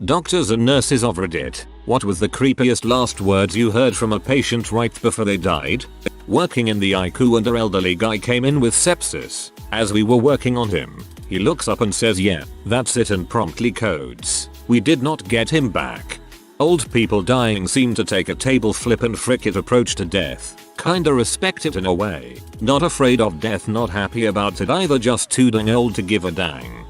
Doctors and nurses of Reddit, what was the creepiest last words you heard from a patient right before they died? Working in the ICU and an elderly guy came in with sepsis. As we were working on him, he looks up and says, "Yeah, that's it," and promptly codes. We did not get him back. Old people dying seem to take a table flip and frickin' approach to death. Kinda respect it in a way. Not afraid of death, not happy about it either, just too dang old to give a dang.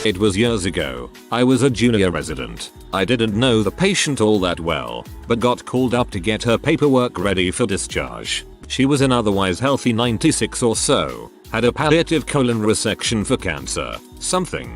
It was years ago. I was a junior resident. I didn't know the patient all that well, but got called up to get her paperwork ready for discharge. She was an otherwise healthy 96 or so. Had a palliative colon resection for cancer. Something.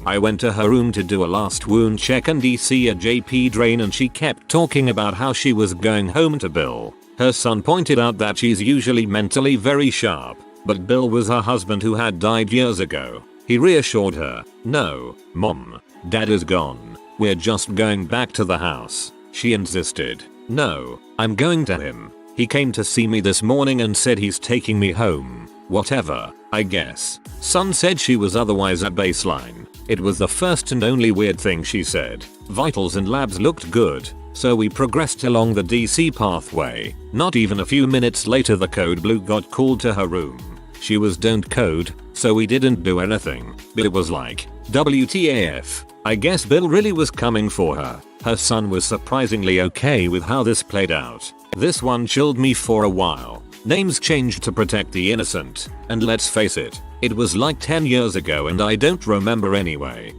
I went to her room to do a last wound check and see a JP drain, and she kept talking about how she was going home to Bill. Her son pointed out that she's usually mentally very sharp, but Bill was her husband who had died years ago. He reassured her, "No, Mom, Dad is gone. We're just going back to the house." She insisted, "No, I'm going to him. He came to see me this morning and said he's taking me home. Whatever, I guess." Son said she was otherwise at baseline. It was the first and only weird thing she said. Vitals and labs looked good, so we progressed along the DC pathway. Not even a few minutes later the code blue got called to her room. She was don't code, so we didn't do anything, but it was like, WTAF. I guess Bill really was coming for her. Her son was surprisingly okay with how this played out. This one chilled me for a while. Names changed to protect the innocent, and let's face it, it was like 10 years ago and I don't remember anyway.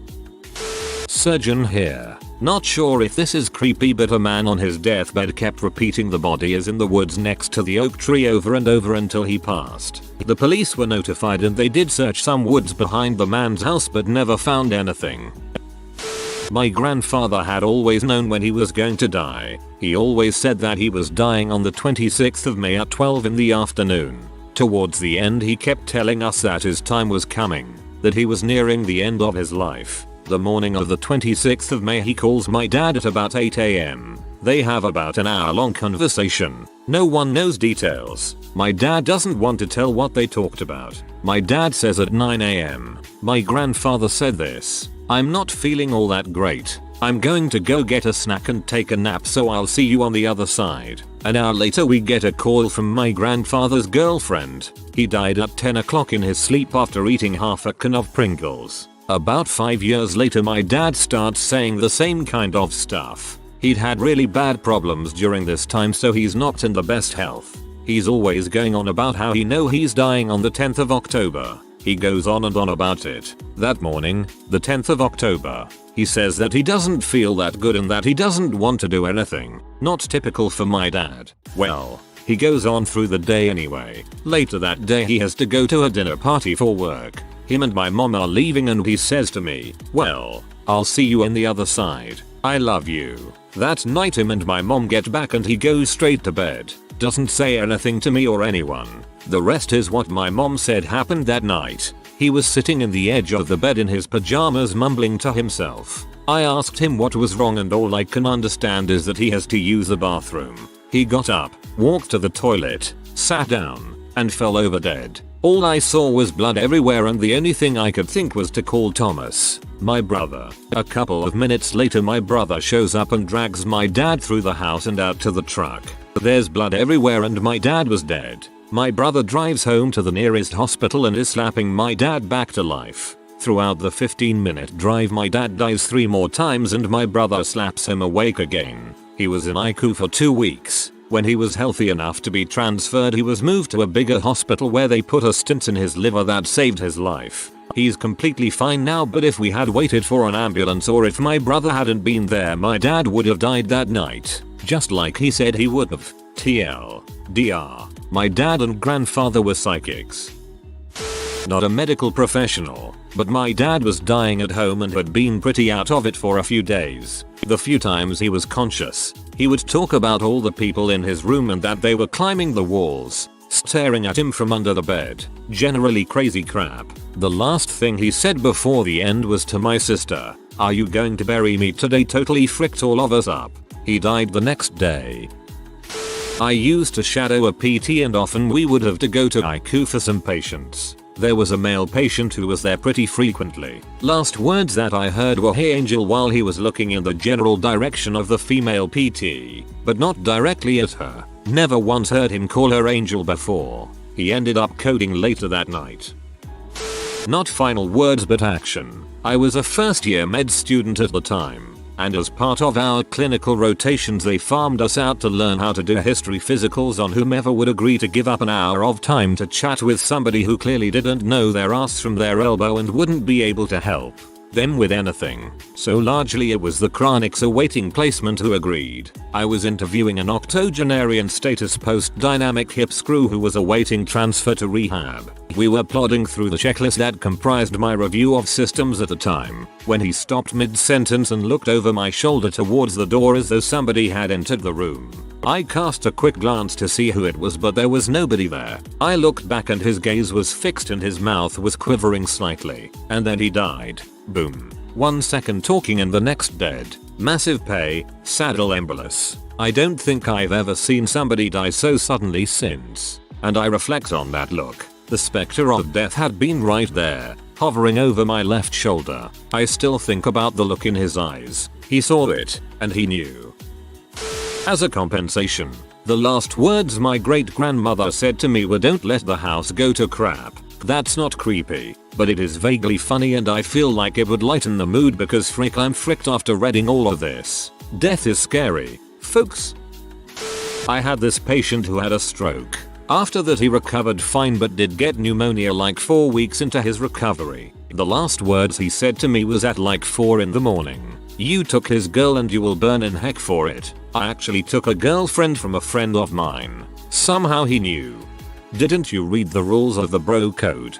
Surgeon here. Not sure if this is creepy, but a man on his deathbed kept repeating the body is in the woods next to the oak tree over and over until he passed. The police were notified and they did search some woods behind the man's house but never found anything. My grandfather had always known when he was going to die. He always said that he was dying on the 26th of May at 12 in the afternoon. Towards the end he kept telling us that his time was coming, that he was nearing the end of his life. The morning of the 26th of May he calls my dad at about 8 AM. They have about an hour-long conversation. No one knows details. My dad doesn't want to tell what they talked about. My dad says at 9 AM. My grandfather said this: "I'm not feeling all that great. I'm going to go get a snack and take a nap, so I'll see you on the other side." An hour later we get a call from my grandfather's girlfriend. He died at 10 o'clock in his sleep after eating half a can of Pringles. About 5 years later my dad starts saying the same kind of stuff. He'd had really bad problems during this time, so he's not in the best health. He's always going on about how he's dying on the 10th of October. He goes on and on about it. That morning, the 10th of October, he says that he doesn't feel that good and that he doesn't want to do anything. Not typical for my dad. Well, he goes on through the day anyway. Later that day he has to go to a dinner party for work. Him and my mom are leaving and he says to me, "Well, I'll see you on the other side. I love you." That night him and my mom get back and he goes straight to bed. Doesn't say anything to me or anyone. The rest is what my mom said happened that night. He was sitting in the edge of the bed in his pajamas mumbling to himself. I asked him what was wrong and all I can understand is that he has to use the bathroom. He got up, walked to the toilet, sat down, and fell over dead. All I saw was blood everywhere and the only thing I could think was to call Thomas, my brother. A couple of minutes later my brother shows up and drags my dad through the house and out to the truck. There's blood everywhere and my dad was dead. My brother drives home to the nearest hospital and is slapping my dad back to life. Throughout the 15-minute drive my dad dies 3 more times and my brother slaps him awake again. He was in ICU for 2 weeks. When he was healthy enough to be transferred he was moved to a bigger hospital where they put a stent in his liver that saved his life. He's completely fine now, but if we had waited for an ambulance or if my brother hadn't been there my dad would have died that night. Just like he said he would have. TLDR. My dad and grandfather were psychics. Not a medical professional, but my dad was dying at home and had been pretty out of it for a few days. The few times he was conscious, he would talk about all the people in his room and that they were climbing the walls, staring at him from under the bed. Generally crazy crap. The last thing he said before the end was to my sister, "Are you going to bury me today?" Totally fricked all of us up. He died the next day. I used to shadow a PT and often we would have to go to ICU for some patients. There was a male patient who was there pretty frequently. Last words that I heard were "Hey Angel" while he was looking in the general direction of the female PT, but not directly at her. Never once heard him call her Angel before. He ended up coding later that night. Not final words but action. I was a first year med student at the time, and as part of our clinical rotations they farmed us out to learn how to do history physicals on whomever would agree to give up an hour of time to chat with somebody who clearly didn't know their ass from their elbow and wouldn't be able to help them with anything. So largely it was the chronics awaiting placement who agreed. I was interviewing an octogenarian status post-dynamic hip screw who was awaiting transfer to rehab. We were plodding through the checklist that comprised my review of systems at the time, when he stopped mid-sentence and looked over my shoulder towards the door as though somebody had entered the room. I cast a quick glance to see who it was, but there was nobody there. I looked back and his gaze was fixed and his mouth was quivering slightly. And then he died. Boom. 1 second talking and the next dead. Massive pay, saddle embolus. I don't think I've ever seen somebody die so suddenly since. And I reflect on that look. The specter of death had been right there, hovering over my left shoulder. I still think about the look in his eyes. He saw it, and he knew. As a compensation, the last words my great-grandmother said to me were, "Don't let the house go to crap." That's not creepy, but it is vaguely funny and I feel like it would lighten the mood because frick I'm fricked after reading all of this. Death is scary, folks. I had this patient who had a stroke. After that he recovered fine but did get pneumonia like 4 weeks into his recovery. The last words he said to me was at like 4 in the morning. "You took his girl and you will burn in heck for it." I actually took a girlfriend from a friend of mine. Somehow he knew. Didn't you read the rules of the bro code?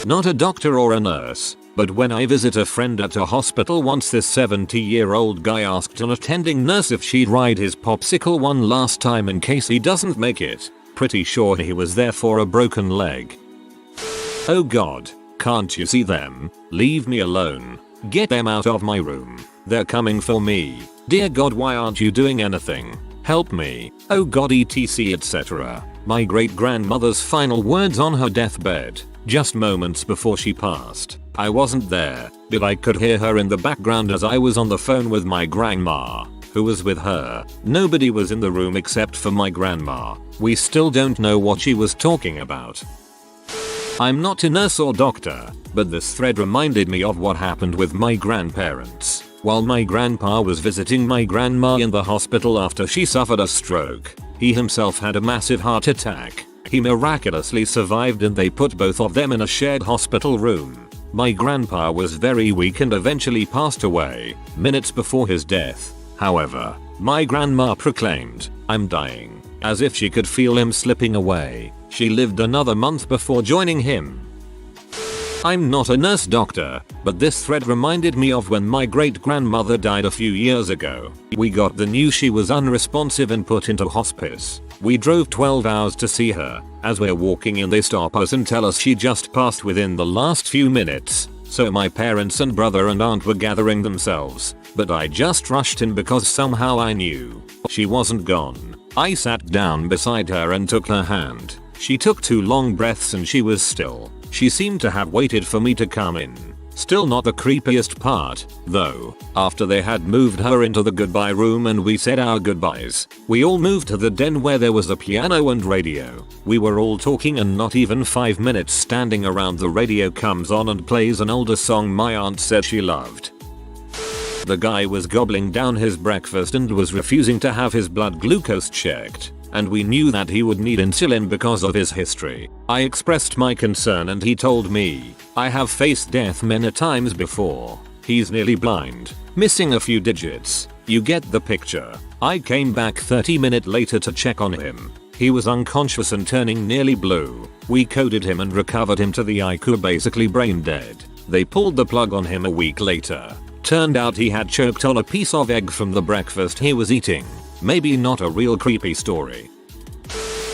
Not a doctor or a nurse, but when I visit a friend at a hospital once, this 70-year-old guy asked an attending nurse if she'd ride his popsicle one last time in case he doesn't make it. Pretty sure he was there for a broken leg. Oh god, can't you see them? Leave me alone. Get them out of my room. They're coming for me. Dear god, why aren't you doing anything? Help me. Oh god, etc etc. My great-grandmother's final words on her deathbed, just moments before she passed. I wasn't there, but I could hear her in the background as I was on the phone with my grandma, who was with her. Nobody was in the room except for my grandma. We still don't know what she was talking about. I'm not a nurse or doctor, but this thread reminded me of what happened with my grandparents. While my grandpa was visiting my grandma in the hospital after she suffered a stroke, he himself had a massive heart attack. He miraculously survived and they put both of them in a shared hospital room. My grandpa was very weak and eventually passed away. Minutes before his death, however, my grandma proclaimed, "I'm dying," as if she could feel him slipping away. She lived another month before joining him. I'm not a nurse doctor, but this thread reminded me of when my great-grandmother died a few years ago. We got the news she was unresponsive and put into hospice. We drove 12 hours to see her. As we're walking in they stop us and tell us she just passed within the last few minutes. So my parents and brother and aunt were gathering themselves, but I just rushed in because somehow I knew she wasn't gone. I sat down beside her and took her hand. She took 2 long breaths and she was still. She seemed to have waited for me to come in. Still not the creepiest part, though. After they had moved her into the goodbye room and we said our goodbyes, we all moved to the den where there was a piano and radio. We were all talking and not even 5 minutes standing around, the radio comes on and plays an older song my aunt said she loved. The guy was gobbling down his breakfast and was refusing to have his blood glucose checked, and we knew that he would need insulin because of his history. I expressed my concern and he told me, "I have faced death many times before. He's nearly blind, missing a few digits. You get the picture." I came back 30 minutes later to check on him. He was unconscious and turning nearly blue. We coded him and recovered him to the ICU, basically brain dead. They pulled the plug on him a week later. Turned out he had choked on a piece of egg from the breakfast he was eating. Maybe not a real creepy story.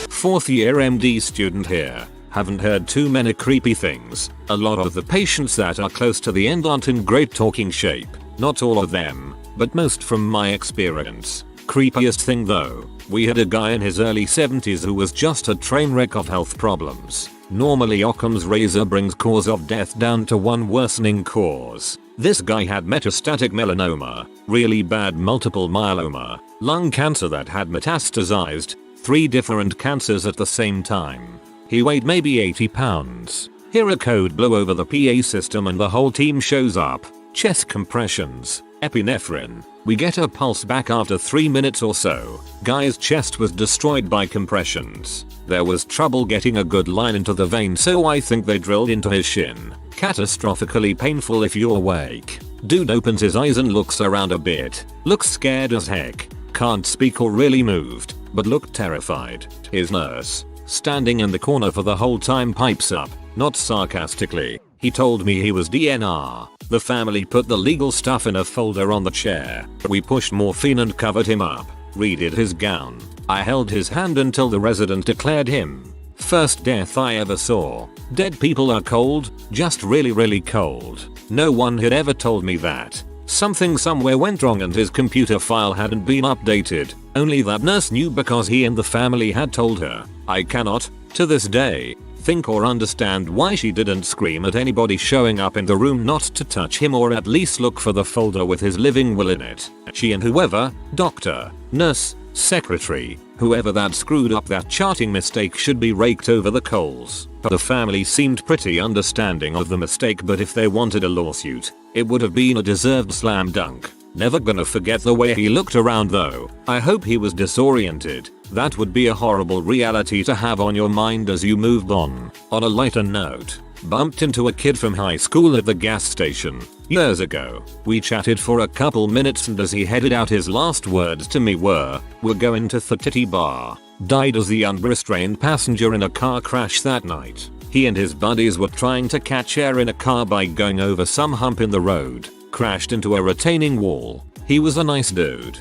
4th year MD student here. Haven't heard too many creepy things. A lot of the patients that are close to the end aren't in great talking shape. Not all of them, but most from my experience. Creepiest thing though, we had a guy in his early 70s who was just a train wreck of health problems. Normally Occam's razor brings cause of death down to one worsening cause. This guy had metastatic melanoma, really bad multiple myeloma, lung cancer that had metastasized, 3 different cancers at the same time. He weighed maybe 80 pounds. Hear a code blow over the PA system and the whole team shows up. Chest compressions, epinephrine. We get a pulse back after 3 minutes or so. Guy's chest was destroyed by compressions. There was trouble getting a good line into the vein, so I think they drilled into his shin. Catastrophically painful if you're awake. Dude opens his eyes and looks around a bit. Looks scared as heck. Can't speak or really moved, but looked terrified. His nurse, standing in the corner for the whole time, pipes up, not sarcastically. He told me he was DNR. The family put the legal stuff in a folder on the chair. We pushed morphine and covered him up. Redid his gown. I held his hand until the resident declared him. First death I ever saw. Dead people are cold, just really cold. No one had ever told me that. Something somewhere went wrong and his computer file hadn't been updated. Only that nurse knew because he and the family had told her. I cannot, to this day, think or understand why she didn't scream at anybody showing up in the room not to touch him or at least look for the folder with his living will in it. She and whoever, doctor, nurse, secretary, whoever that screwed up that charting mistake should be raked over the coals. The family seemed pretty understanding of the mistake, but if they wanted a lawsuit, it would have been a deserved slam dunk. Never gonna forget the way he looked around though. I hope he was disoriented. That would be a horrible reality to have on your mind as you moved on. On a lighter note, bumped into a kid from high school at the gas station years ago. We chatted for a couple minutes and as he headed out his last words to me were, "We're going to the titty bar." Died as the unrestrained passenger in a car crash that night. He and his buddies were trying to catch air in a car by going over some hump in the road. Crashed into a retaining wall. He was a nice dude.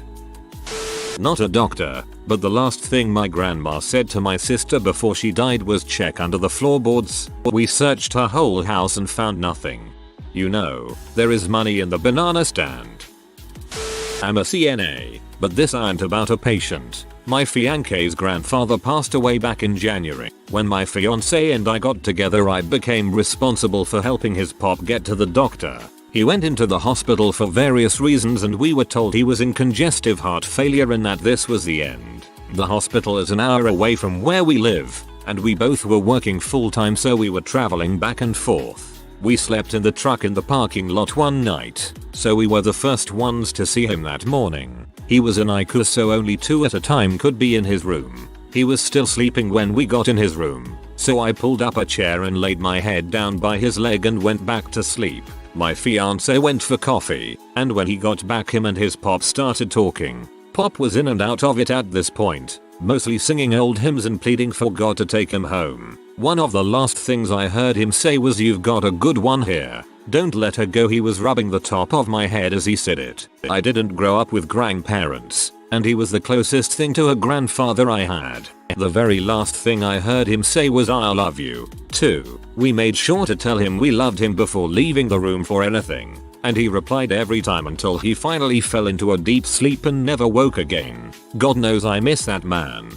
Not a doctor, but the last thing my grandma said to my sister before she died was check under the floorboards. We searched her whole house and found nothing. You know, there is money in the banana stand. I'm a CNA, but this ain't about a patient. My fiance's grandfather passed away back in January. When my fiance and I got together, I became responsible for helping his pop get to the doctor. He went into the hospital for various reasons and we were told he was in congestive heart failure and that this was the end. The hospital is an hour away from where we live, and we both were working full time, so we were traveling back and forth. We slept in the truck in the parking lot one night, so we were the first ones to see him that morning. He was in ICU, so only 2 at a time could be in his room. He was still sleeping when we got in his room, so I pulled up a chair and laid my head down by his leg and went back to sleep. My fiance went for coffee, and when he got back, him and his pop started talking. Pop was in and out of it at this point, mostly singing old hymns and pleading for God to take him home. One of the last things I heard him say was, "You've got a good one here. Don't let her go." He was rubbing the top of my head as he said it. I didn't grow up with grandparents, and he was the closest thing to a grandfather I had. The very last thing I heard him say was, "I love you, too." We made sure to tell him we loved him before leaving the room for anything, and he replied every time until he finally fell into a deep sleep and never woke again. God knows I miss that man.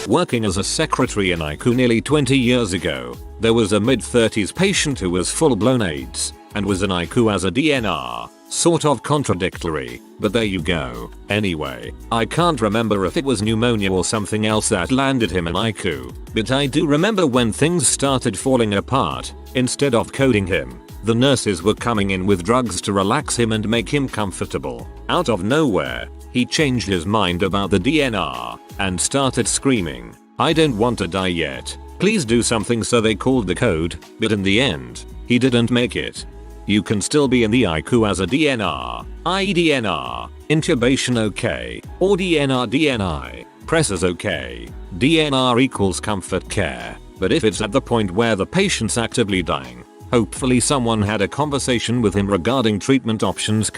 Working as a secretary in ICU nearly 20 years ago, there was a mid-30s patient who was full-blown AIDS and was in ICU as a DNR. Sort of contradictory, but there you go. Anyway, I can't remember if it was pneumonia or something else that landed him in ICU, but I do remember when things started falling apart. Instead of coding him, the nurses were coming in with drugs to relax him and make him comfortable. Out of nowhere, he changed his mind about the DNR and started screaming, "I don't want to die yet. Please do something." So they called the code, but in the end, he didn't make it. You can still be in the ICU as a DNR, IDNR, intubation okay, or DNR DNI, pressors okay. DNR equals comfort care, but if it's at the point where the patient's actively dying, hopefully someone had a conversation with him regarding treatment options.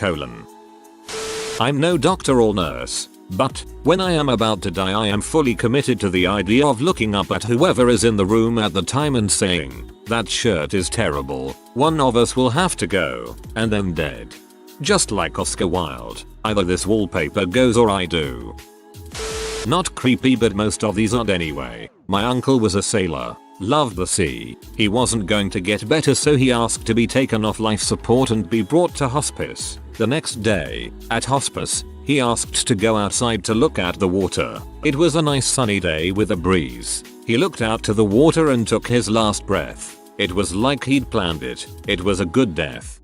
I'm no doctor or nurse, but when I am about to die, I am fully committed to the idea of looking up at whoever is in the room at the time and saying, "That shirt is terrible. One of us will have to go," and then dead. Just like Oscar Wilde, either this wallpaper goes or I do. Not creepy, but most of these aren't anyway. My uncle was a sailor. Loved the sea. He wasn't going to get better, so he asked to be taken off life support and be brought to hospice. The next day, at hospice, he asked to go outside to look at the water. It was a nice sunny day with a breeze. He looked out to the water and took his last breath. It was like he'd planned it. It was a good death.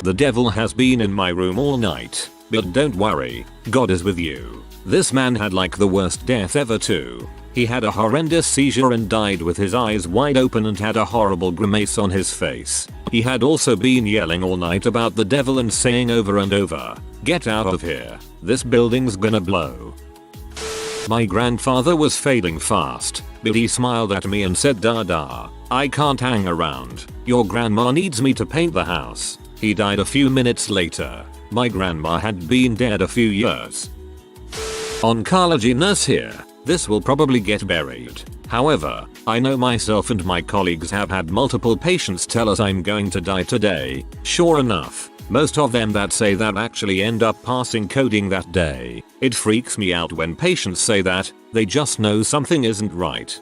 The devil has been in my room all night. But don't worry, God is with you. This man had like the worst death ever too. He had a horrendous seizure and died with his eyes wide open and had a horrible grimace on his face. He had also been yelling all night about the devil and saying over and over, "Get out of here. This building's gonna blow." My grandfather was fading fast, but he smiled at me and said, "Dada, I can't hang around. Your grandma needs me to paint the house." He died a few minutes later. My grandma had been dead a few years. Oncology nurse here. This will probably get buried. However, I know myself and my colleagues have had multiple patients tell us I'm going to die today. Sure enough, most of them that say that actually end up passing coding that day. It freaks me out when patients say that. They just know something isn't right.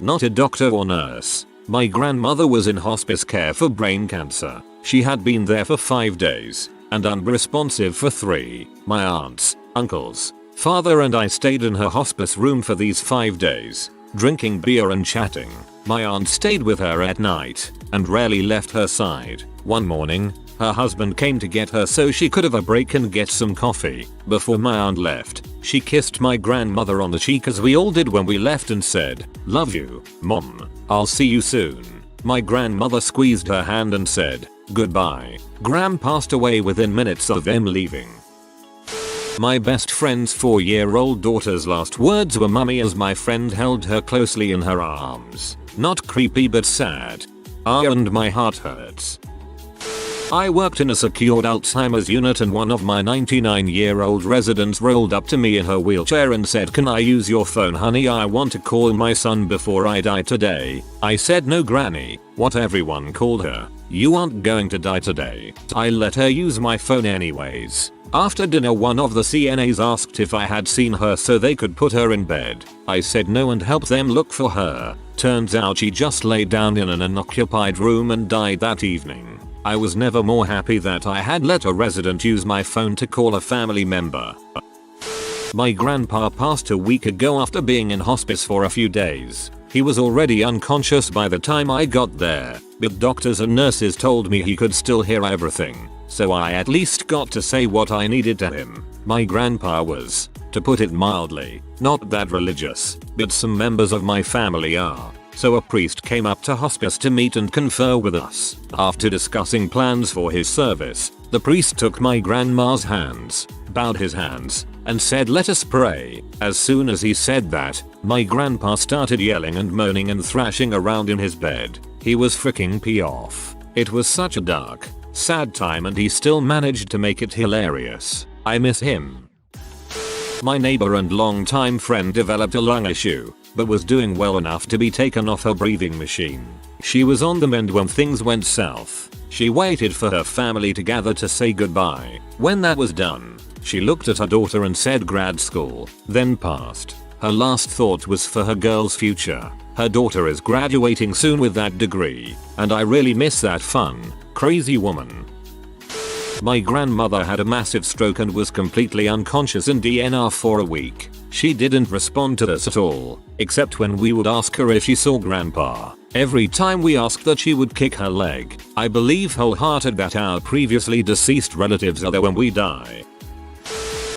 Not a doctor or nurse. My grandmother was in hospice care for brain cancer. She had been there for 5 days and unresponsive for 3. My aunts, uncles, father and I stayed in her hospice room for these 5 days, drinking beer and chatting. My aunt stayed with her at night and rarely left her side. One morning, her husband came to get her so she could have a break and get some coffee. Before my aunt left, she kissed my grandmother on the cheek as we all did when we left and said, "Love you, Mom. I'll see you soon." My grandmother squeezed her hand and said, "Goodbye." Gram passed away within minutes of them leaving. My best friend's 4-year-old daughter's last words were "Mummy" as my friend held her closely in her arms. Not creepy but sad. And my heart hurts. I worked in a secured Alzheimer's unit and one of my 99-year-old residents rolled up to me in her wheelchair and said, "Can I use your phone, honey? I want to call my son before I die today." I said, "No, Granny," what everyone called her. "You aren't going to die today." I let her use my phone anyways. After dinner, one of the CNAs asked if I had seen her so they could put her in bed. I said no and helped them look for her. Turns out she just lay down in an unoccupied room and died that evening. I was never more happy that I had let a resident use my phone to call a family member. My grandpa passed a week ago after being in hospice for a few days. He was already unconscious by the time I got there, but doctors and nurses told me he could still hear everything, so I at least got to say what I needed to him. My grandpa was, to put it mildly, not that religious, but some members of my family are. So a priest came up to hospice to meet and confer with us. After discussing plans for his service, the priest took my grandma's hands, bowed his hands, and said, "Let us pray." As soon as he said that, my grandpa started yelling and moaning and thrashing around in his bed. He was freaking off. It was such a dark, sad time and he still managed to make it hilarious. I miss him. My neighbor and longtime friend developed a lung issue, but was doing well enough to be taken off her breathing machine. She was on the mend when things went south. She waited for her family to gather to say goodbye. When that was done, she looked at her daughter and said grad school, then passed. Her last thought was for her girl's future. Her daughter is graduating soon with that degree, and I really miss that fun, crazy woman. My grandmother had a massive stroke and was completely unconscious in DNR for a week. She didn't respond to us at all, except when we would ask her if she saw grandpa. Every time we asked that, she would kick her leg. I believe wholehearted that our previously deceased relatives are there when we die.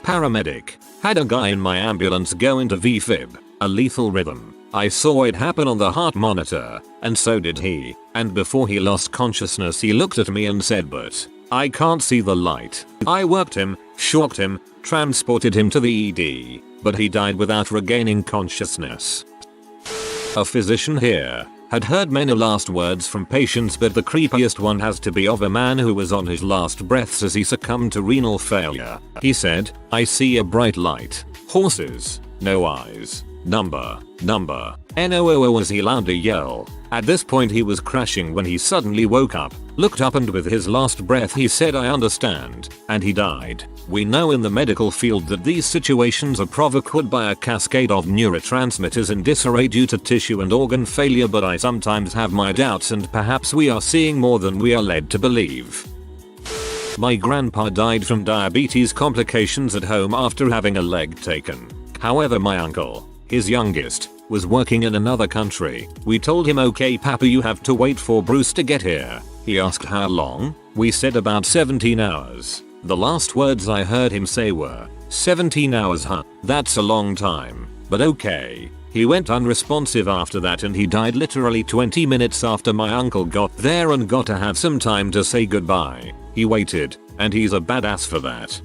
Paramedic. Had a guy in my ambulance go into VFib, a lethal rhythm. I saw it happen on the heart monitor, and so did he. And before he lost consciousness he looked at me and said, "But I can't see the light." I worked him, shocked him, transported him to the ED, but he died without regaining consciousness. A physician here had heard many last words from patients, but the creepiest one has to be of a man who was on his last breaths as he succumbed to renal failure. He said, "I see a bright light. Horses. No eyes. Number. NOOO," as he loudly yelled. At this point he was crashing when he suddenly woke up, looked up, and with his last breath he said, "I understand," and he died. We know in the medical field that these situations are provoked by a cascade of neurotransmitters in disarray due to tissue and organ failure, but I sometimes have my doubts, and perhaps we are seeing more than we are led to believe. My grandpa died from diabetes complications at home after having a leg taken. However, my uncle, his youngest, was working in another country. We told him, "Okay papa, you have to wait for Bruce to get here." He asked how long. We said about 17 hours. The last words I heard him say were, "17 hours, huh? That's a long time. But okay." He went unresponsive after that, and he died literally 20 minutes after my uncle got there and got to have some time to say goodbye. He waited, and he's a badass for that.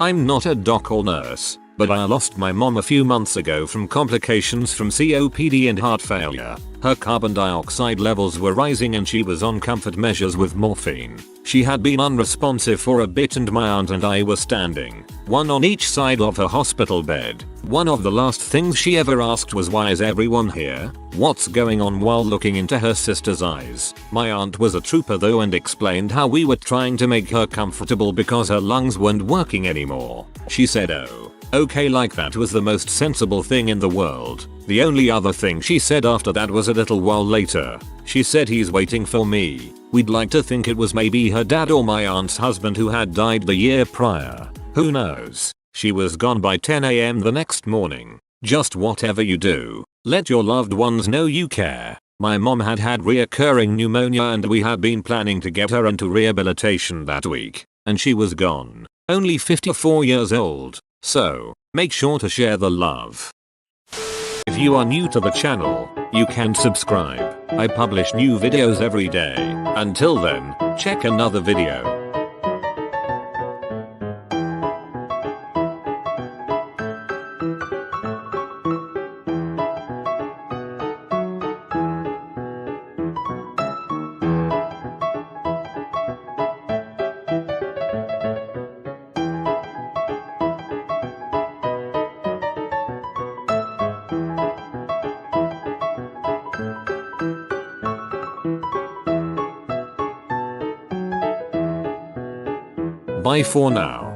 I'm not a doc or nurse, but I lost my mom a few months ago from complications from COPD and heart failure. Her carbon dioxide levels were rising and she was on comfort measures with morphine. She had been unresponsive for a bit, and my aunt and I were standing, one on each side of her hospital bed. One of the last things she ever asked was, "Why is everyone here? What's going on?" while looking into her sister's eyes. My aunt was a trooper though, and explained how we were trying to make her comfortable because her lungs weren't working anymore. She said, "Oh, okay," like that was the most sensible thing in the world. The only other thing she said after that was a little while later, she said, "He's waiting for me." We'd like to think it was maybe her dad or my aunt's husband who had died the year prior. Who knows? She was gone by 10 AM the next morning. Just whatever you do, let your loved ones know you care. My mom had had reoccurring pneumonia, and we had been planning to get her into rehabilitation that week, and she was gone. Only 54 years old. So, make sure to share the love. If you are new to the channel, you can subscribe. I publish new videos every day. Until then, check another video. Bye for now.